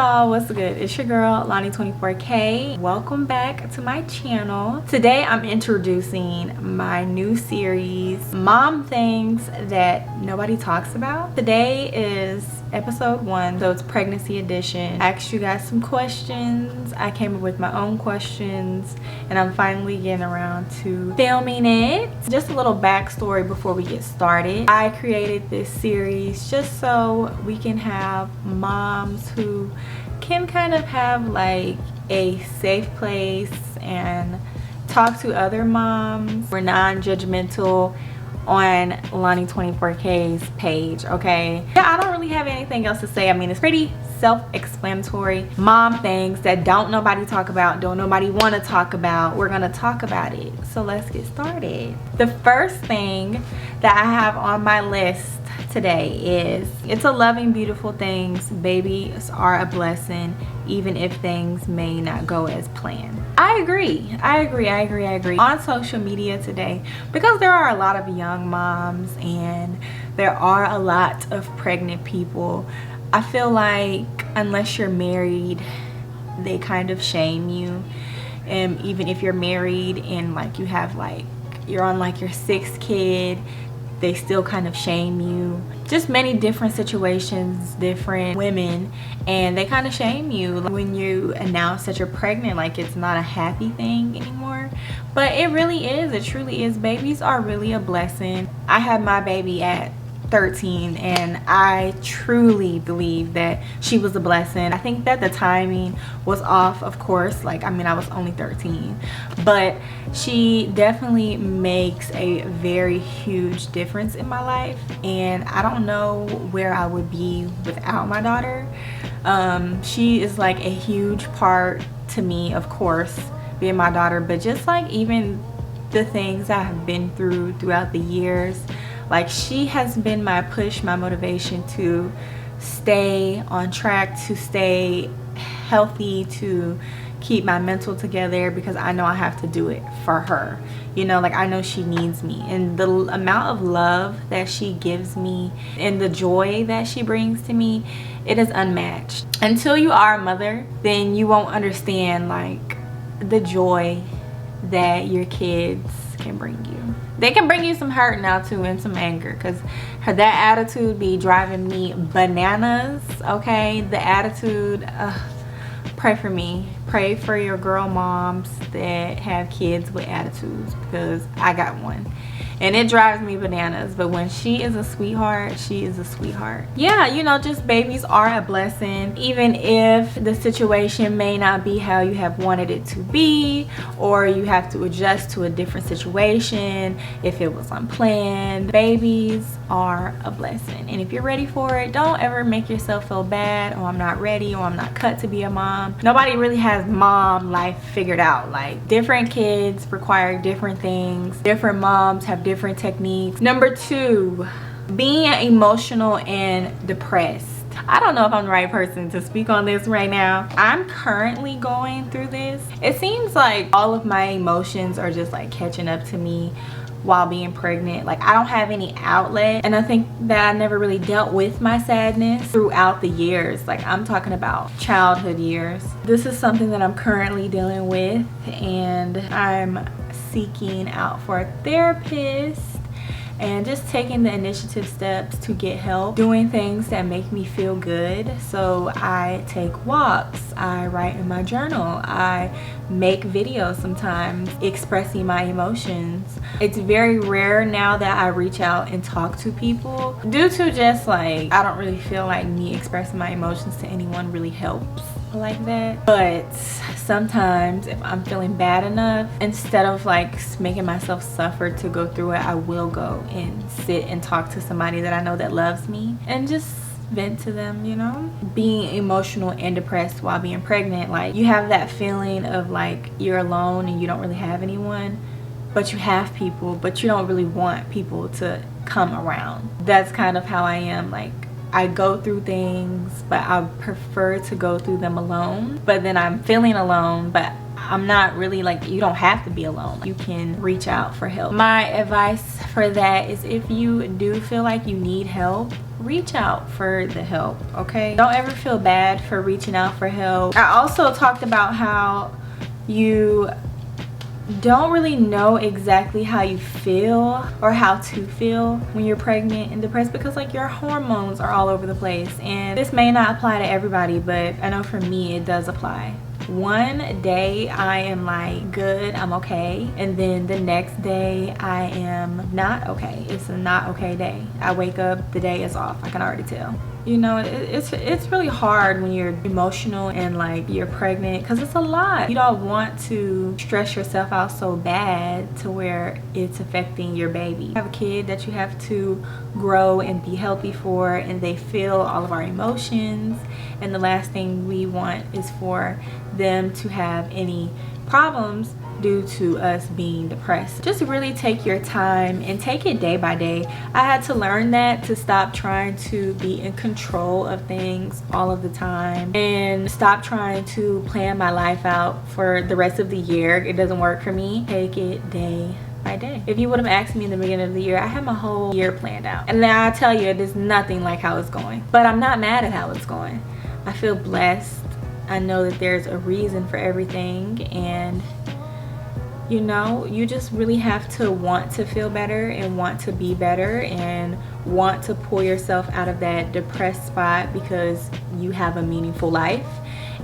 y'all, what's good? It's your girl Lonnie 24K. Welcome back to my channel. Today I'm introducing my new series, Mom Things That Nobody Talks About. Today is episode 1, so it's pregnancy edition. I asked you guys some questions. I came up with my own questions and I'm finally getting around to filming it. Just a little backstory before we get started. I created this series just so we can have moms who can kind of have like a safe place and talk to other moms. We're non-judgmental on Lonnie 24K's page, okay? Yeah, I don't really have anything else to say. I mean, it's pretty self-explanatory. Mom things that don't nobody talk about, don't nobody want to talk about. We're gonna talk about it. So let's get started. The first thing that I have on my list today is, it's a loving, beautiful things. Babies are a blessing, even if things may not go as planned. I agree. On social media today, because there are a lot of young moms and there are a lot of pregnant people, I feel like unless you're married, they kind of shame you. And even if you're married and like you have like, you're on like your 6th kid, they still kind of shame you. Just many different situations, different women, and they kind of shame you when you announce that you're pregnant. Like, it's not a happy thing anymore, but it really is. It truly is. Babies are really a blessing. I had my baby at 13 and I truly believe that she was a blessing. I think that the timing was off, of course. Like, I mean, I was only 13, but she definitely makes a very huge difference in my life, and I don't know where I would be without my daughter. She is like a huge part to me, of course, being my daughter, but just like even the things I have been through throughout the years. Like, she has been my push, my motivation to stay on track, to stay healthy, to keep my mental together, because I know I have to do it for her. You know, like, I know she needs me, and the amount of love that she gives me and the joy that she brings to me, it is unmatched. Until you are a mother, then you won't understand like the joy that your kids can bring you. They can bring you some hurt now too, and some anger, because that attitude be driving me bananas. Okay, the attitude, pray for me, pray for your girl moms that have kids with attitudes, because I got one and it drives me bananas. But when she is a sweetheart, she is a sweetheart. Yeah, you know, just babies are a blessing, even if the situation may not be how you have wanted it to be, or you have to adjust to a different situation if it was unplanned. Babies are a blessing, and if you're ready for it, don't ever make yourself feel bad, or I'm not ready, or I'm not cut to be a mom. Nobody really has mom life figured out. Like, different kids require different things, different moms have different techniques. Number 2, being emotional and depressed. I don't know if I'm the right person to speak on this right now. I'm currently going through this. It seems like all of my emotions are just like catching up to me while being pregnant. Like, I don't have any outlet, and I think that I never really dealt with my sadness throughout the years. Like, I'm talking about childhood years. This is something that I'm currently dealing with, and I'm seeking out for a therapist and just taking the initiative steps to get help, doing things that make me feel good. So I take walks, I write in my journal, I make videos sometimes expressing my emotions. It's very rare now that I reach out and talk to people, due to just like, I don't really feel like me expressing my emotions to anyone really helps like that. But sometimes if I'm feeling bad enough, instead of like making myself suffer to go through it, I will go and sit and talk to somebody that I know that loves me and just vent to them, you know? Being emotional and depressed while being pregnant, like, you have that feeling of like you're alone and you don't really have anyone, but you have people, but you don't really want people to come around. That's kind of how I am. Like, I go through things, but I prefer to go through them alone. But then I'm feeling alone, but I'm not really like, you don't have to be alone. You can reach out for help. My advice for that is if you do feel like you need help, reach out for the help, okay? Don't ever feel bad for reaching out for help. I also talked about how you don't really know exactly how you feel or how to feel when you're pregnant and depressed, because like your hormones are all over the place. And this may not apply to everybody, but I know for me it does apply. One day I am like good, I'm okay, and then the next day I am not okay. It's a not okay day. I wake up, the day is off. I can already tell. You know, it's really hard when you're emotional and like you're pregnant, because it's a lot. You don't want to stress yourself out so bad to where it's affecting your baby. You have a kid that you have to grow and be healthy for, and they feel all of our emotions, and the last thing we want is for them to have any problems due to us being depressed. Just really take your time and take it day by day. I had to learn that, to stop trying to be in control of things all of the time and stop trying to plan my life out for the rest of the year. It doesn't work for me. Take it day by day. If you would have asked me in the beginning of the year, I had my whole year planned out, and then I tell you it is nothing like how it's going. But I'm not mad at how it's going. I feel blessed. I know that there's a reason for everything, and you know, you just really have to want to feel better and want to be better and want to pull yourself out of that depressed spot, because you have a meaningful life,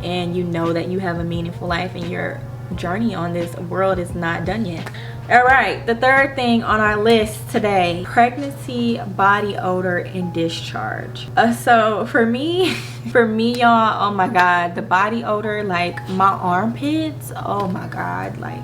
and you know that you have a meaningful life, and your journey on this world is not done yet. All right, the third thing on our list today: pregnancy, body odor, and discharge. So for me y'all, oh my god, the body odor, like my armpits, oh my god, like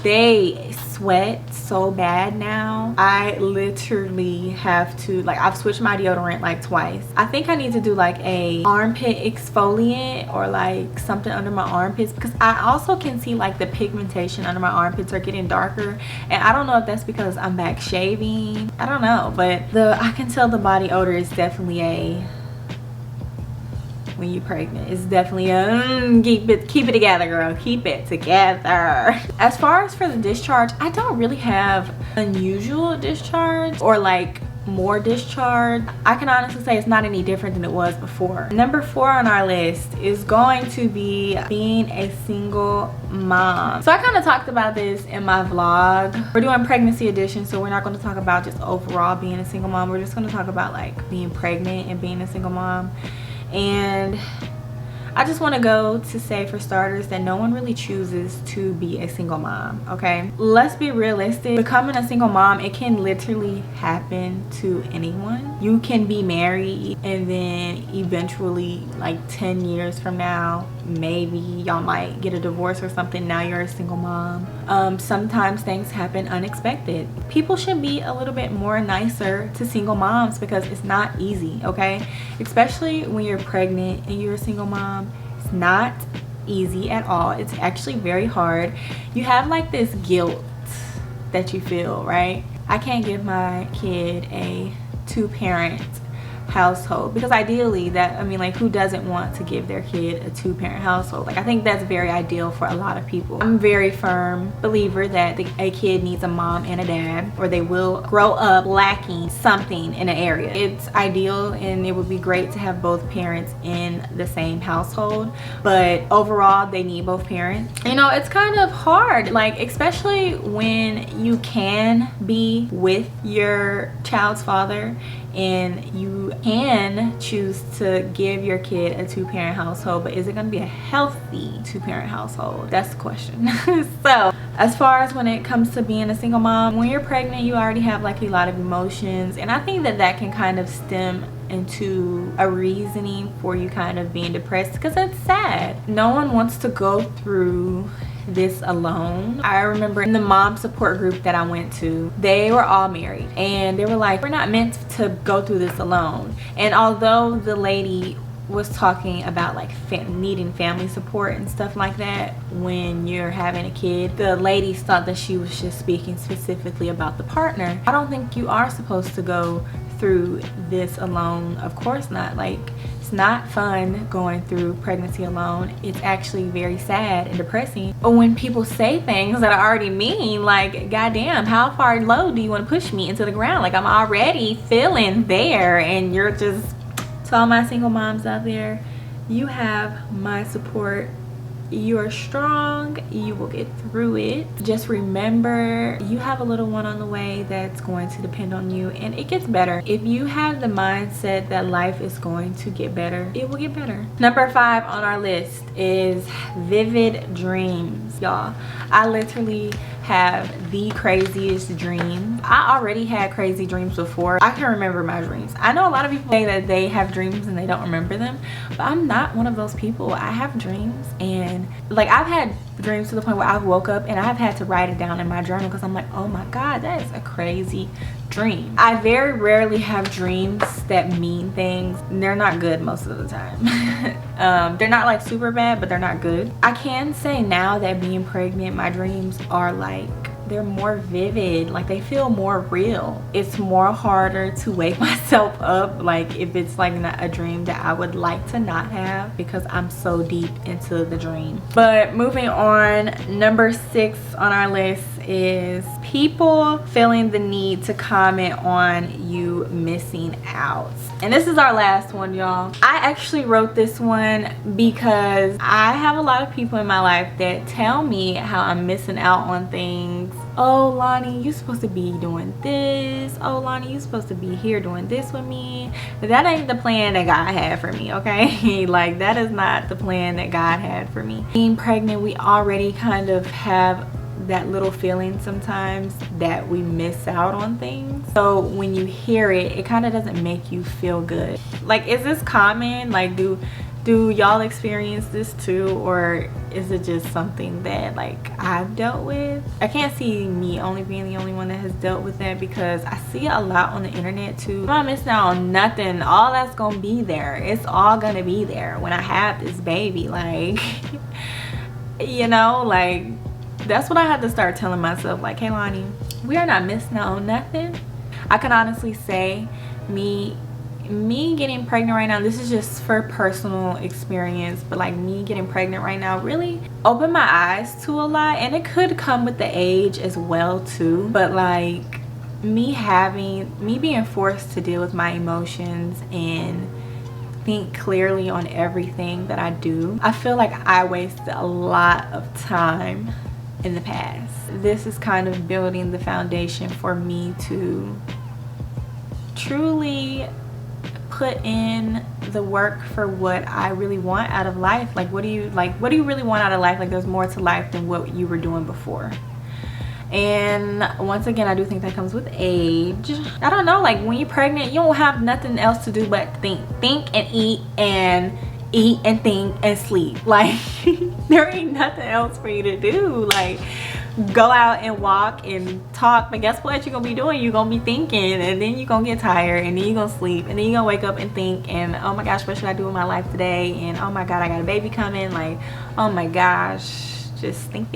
they sweat so bad now. I literally have to, like, I've switched my deodorant like twice. I think I need to do like a armpit exfoliant or like something under my armpits, because I also can see like the pigmentation under my armpits are getting darker, and I don't know if that's because I'm back shaving. I don't know, but I can tell the body odor is definitely a, when you're pregnant, it's definitely a keep it together, girl, keep it together. As far as for the discharge, I don't really have unusual discharge or like more discharge. I can honestly say it's not any different than it was before. Number 4 on our list is going to be being a single mom. So I kind of talked about this in my vlog. We're doing pregnancy edition, so we're not going to talk about just overall being a single mom. We're just going to talk about like being pregnant and being a single mom. And I just want to go to say, for starters, that no one really chooses to be a single mom, okay? Let's be realistic. Becoming a single mom, it can literally happen to anyone. You can be married, and then eventually, like 10 years from now, maybe y'all might get a divorce or something. Now you're a single mom. Sometimes things happen unexpected. People should be a little bit more nicer to single moms, because it's not easy, okay? Especially when you're pregnant and you're a single mom. It's not easy at all. It's actually very hard. You have like this guilt that you feel, right? I can't give my kid a 2-parent household, because ideally that, I mean, like, who doesn't want to give their kid a 2-parent household? Like, I think that's very ideal for a lot of people. I'm a very firm believer that a kid needs a mom and a dad, or they will grow up lacking something in an area. It's ideal, and it would be great to have both parents in the same household, but overall they need both parents. You know, it's kind of hard, like, especially when you can be with your child's father and you can choose to give your kid a 2-parent household, but is it going to be a healthy 2-parent household? That's the question. So as far as when it comes to being a single mom, when you're pregnant, you already have like a lot of emotions, and I think that can kind of stem into a reasoning for you kind of being depressed, because it's sad. No one wants to go through this alone. I remember in the mom support group that I went to, they were all married, and they were like, we're not meant to go through this alone. And although the lady was talking about like needing family support and stuff like that when you're having a kid, the ladies thought that she was just speaking specifically about the partner. I don't think you are supposed to go through this alone. Of course not. Like, it's not fun going through pregnancy alone. It's actually very sad and depressing. But when people say things that are already mean, like, goddamn, how far low do you want to push me into the ground? Like, I'm already feeling there, and you're just, to all my single moms out there, you have my support. You are strong. You will get through it. Just remember, you have a little one on the way that's going to depend on you, and it gets better. If you have the mindset that life is going to get better, it will get better. Number 5 on our list is vivid dreams. Y'all, I literally have the craziest dreams. I already had crazy dreams before. I can remember my dreams. I know a lot of people say that they have dreams and they don't remember them, but I'm not one of those people. I have dreams, and like, I've had dreams to the point where I've woke up and I've had to write it down in my journal because I'm like, oh my god, that is a crazy dream. I very rarely have dreams that mean things. They're not good most of the time. They're not like super bad, but they're not good. I can say now that being pregnant, my dreams are like, they're more vivid, like they feel more real. It's more harder to wake myself up, like if it's like not a dream that I would like to not have, because I'm so deep into the dream. But moving on, number 6 on our list is people feeling the need to comment on you missing out. And this is our last one, y'all. I actually wrote this one because I have a lot of people in my life that tell me how I'm missing out on things. Oh, Lonnie, you're supposed to be doing this. Oh, Lonnie, you're supposed to be here doing this with me. But that ain't the plan that God had for me, okay? Like, that is not the plan that God had for me. Being pregnant, we already kind of have that little feeling sometimes that we miss out on things. So when you hear it, it kind of doesn't make you feel good. Like, is this common? Like, do y'all experience this too, or is it just something that like I've dealt with? I can't see me only being the only one that has dealt with that, because I see a lot on the internet too. I'm not missing out on nothing. All that's gonna be there. It's all gonna be there when I have this baby. Like, you know, like, that's what I had to start telling myself. Like, Keilani, we are not missing out on nothing. I can honestly say me getting pregnant right now, this is just for personal experience, but like me getting pregnant right now really opened my eyes to a lot, and it could come with the age as well too. But like me being forced to deal with my emotions and think clearly on everything that I do, I feel like I wasted a lot of time in the past. This is kind of building the foundation for me to truly put in the work for what I really want out of life. Like, what do you really want out of life? Like, there's more to life than what you were doing before. And once again, I do think that comes with age. I don't know, like when you're pregnant, you don't have nothing else to do but think and eat and think and sleep. Like, there ain't nothing else for you to do. Like, go out and walk and talk, but guess what you're gonna be doing? You're gonna be thinking, and then you're gonna get tired, and then you're gonna sleep, and then you're gonna wake up and think, and oh my gosh, what should I do with my life today? And oh my god, I got a baby coming. Like, oh my gosh, just think.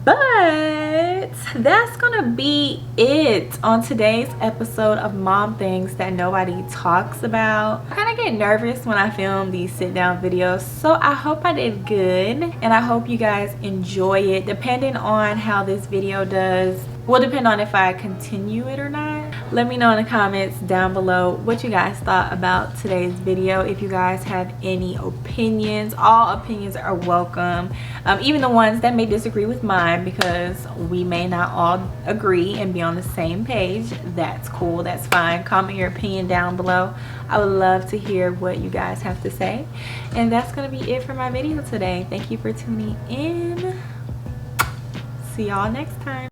But that's gonna be it on today's episode of Mom Things That Nobody Talks About. I kind of get nervous when I film these sit down videos, so I hope I did good, and I hope you guys enjoy it. Depending on how this video does will depend on if I continue it or not. Let me know in the comments down below what you guys thought about today's video. If you guys have any opinions, all opinions are welcome, even the ones that may disagree with mine, because we may not all agree and be on the same page. That's cool, that's fine. Comment your opinion down below. I would love to hear what you guys have to say. And that's gonna be it for my video today. Thank you for tuning in. See y'all next time.